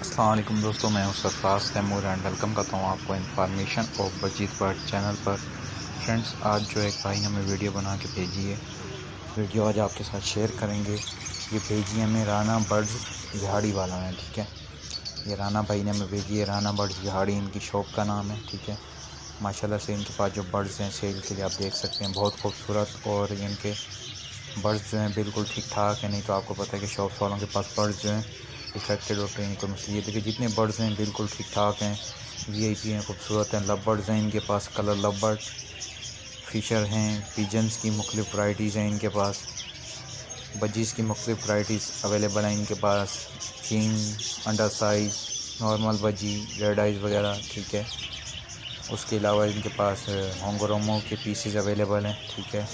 अस्सलाम वालेकुम दोस्तों, मैं हूं सरफराज तैमूर एंड वेलकम करता हूं आपको इन्फॉर्मेशन ऑफ बजीत बर्ड चैनल पर। फ्रेंड्स, आज जो एक भाई हमें वीडियो बना के भेजी है, वीडियो आज आपके साथ शेयर करेंगे। ये भेजी हमें राना बर्ड्स बिहाड़ी वाला है, ठीक है। ये राना भाई ने हमें भेजी है, राना बर्ड्स बिहाड़ी इनकी शॉप का नाम है, ठीक है। माशाल्लाह से इनके पास जो बर्ड्स हैं सेल के लिए आप देख सकते हैं, बहुत खूबसूरत। और इनके बर्ड्स जो हैं बिल्कुल ठीक ठाक है। नहीं तो आपको पता है कि शॉप वालों के पास बर्ड्स जो हैं इफेक्टेड होते हैं, कोई मसले। ये देखिए जितने बर्ड्स हैं बिल्कुल ठीक ठाक हैं, वीआईपी हैं, खूबसूरत हैं। लव बर्ड्स हैं इनके पास, कलर लव बर्ड, फिशर हैं, पिजन्स की मुख्तलिफ वैराइटीज़ हैं इनके पास, बजीज़ की मुख्तलिफ वैराइटीज़ अवेलेबल हैं इनके पास। किंग, अंडर साइज़, नॉर्मल बजी, रेड आइज़ वगैरह, ठीक है। उसके अलावा इनके पास होंगरोमो के पीसेस अवेलेबल हैं, ठीक है।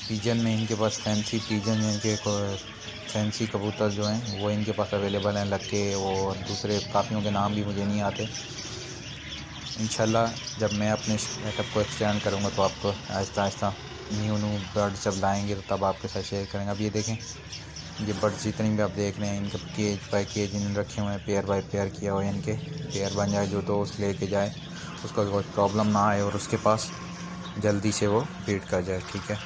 पिजन में इनके पास फैंसी पिजन, इनके फैंसी कबूतर जो हैं वो इनके पास अवेलेबल हैं, लक्के और दूसरे काफ़ियों के नाम भी मुझे नहीं आते। इंशाल्लाह जब मैं अपने सेटअप को एक्सटेंड करूँगा तो आपको आहिस्ता आहिस्ता न्यू बर्ड जब लाएंगे तो तब आपके साथ शेयर करेंगे। अब ये देखें, ये बर्ड्स जितनी भी आप देख रहे हैं इनके केज बाय केज इन्होंने रखे हुए हैं, पेयर बाय पेयर किया हुआ है। इनके पेयर बन जाए, जो दोस्त लेके जाए उसका कोई प्रॉब्लम ना आए और उसके पास जल्दी से वो ब्रीड कर जाए, ठीक है।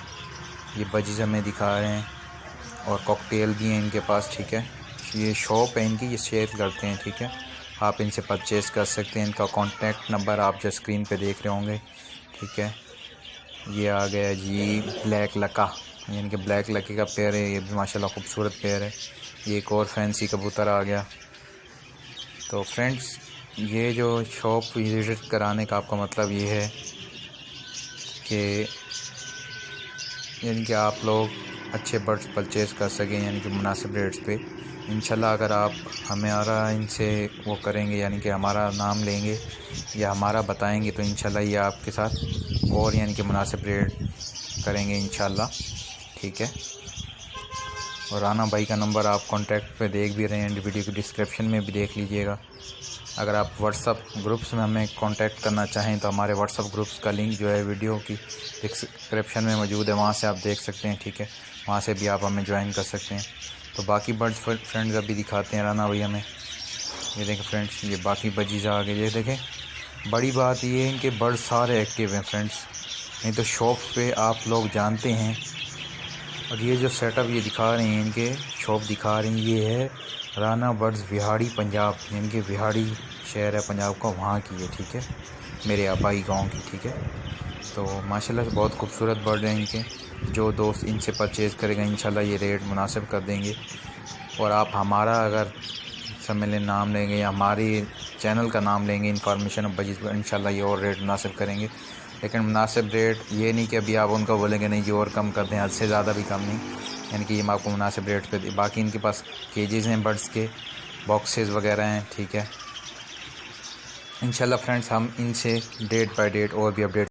ये बजीज हमें दिखा रहे हैं और कॉकटेल भी हैं इनके पास, ठीक है। ये शॉप है इनकी, ये सेल करते हैं, ठीक है। आप इनसे परचेज़ कर सकते हैं। इनका कॉन्टैक्ट नंबर आप जो स्क्रीन पे देख रहे होंगे, ठीक है। ये आ गया जी ब्लैक लका, ये इनके ब्लैक लकी का पेयर है, ये भी माशाल्लाह खूबसूरत पेयर है। ये एक और फैंसी कबूतर आ गया। तो फ्रेंड्स, ये जो शॉप विजिट कराने का आपका मतलब ये है कि यानी कि आप लोग अच्छे बर्ड्स परचेज़ कर सकें, यानी कि मुनासिब रेट्स पे। इंशाल्लाह अगर आप हमारा इनसे वो करेंगे, यानी कि हमारा नाम लेंगे या हमारा बताएंगे, तो इंशाल्लाह ये आपके साथ और यानी कि मुनासिब रेट करेंगे इंशाल्लाह, ठीक है। और राना भाई का नंबर आप कॉन्टैक्ट पे देख भी रहे हैं, वीडियो की डिस्क्रिप्शन में भी देख लीजिएगा। अगर आप व्हाट्सअप ग्रुप्स में हमें कांटेक्ट करना चाहें तो हमारे व्हाट्सअप ग्रुप्स का लिंक जो है वीडियो की डिस्क्रिप्शन में मौजूद है, वहाँ से आप देख सकते हैं, ठीक है। वहाँ से भी आप हमें ज्वाइन कर सकते हैं। तो बाकी बर्ड्स फ्रेंड्स अभी दिखाते हैं राना भाई हमें। ये देखें फ्रेंड्स, ये बाकी बजीज़ आ गए। ये देखें, बड़ी बात ये है इनके बर्ड्स सारे एक्टिव हैं फ्रेंड्स, नहीं तो शॉप पे आप लोग जानते हैं। और ये जो सेटअप ये दिखा रहे हैं, इनके शॉप दिखा रही हैं, ये है राना बर्ड्स विहाड़ी पंजाब, इनके विहाड़ी शहर है पंजाब का, वहाँ की है, ठीक है, मेरे आबाई गांव की, ठीक है। तो माशाल्लाह से बहुत खूबसूरत बर्ड हैं इनके। जो दोस्त इनसे परचेज़ करेगा इंशाल्लाह ये रेट मुनासिब कर देंगे। और आप हमारा अगर सम्मेलन नाम लेंगे या हमारी चैनल का नाम लेंगे इन्फॉर्मेशन ऑफ बजीज़, इंशाल्लाह ये और रेट मुनासिब करेंगे। लेकिन मुनासिब रेट ये नहीं कि अभी आप उनको बोलेंगे नहीं जी और कम कर दें, हद से ज़्यादा भी कम नहीं, यानी कि ये हम आपको मुनासिब रेट पे। बाकी इनके पास केजेस हैं बर्ड्स के, बॉक्सेस वगैरह हैं, ठीक है। इंशाल्लाह फ्रेंड्स हम इनसे डेट बाय डेट और भी अपडेट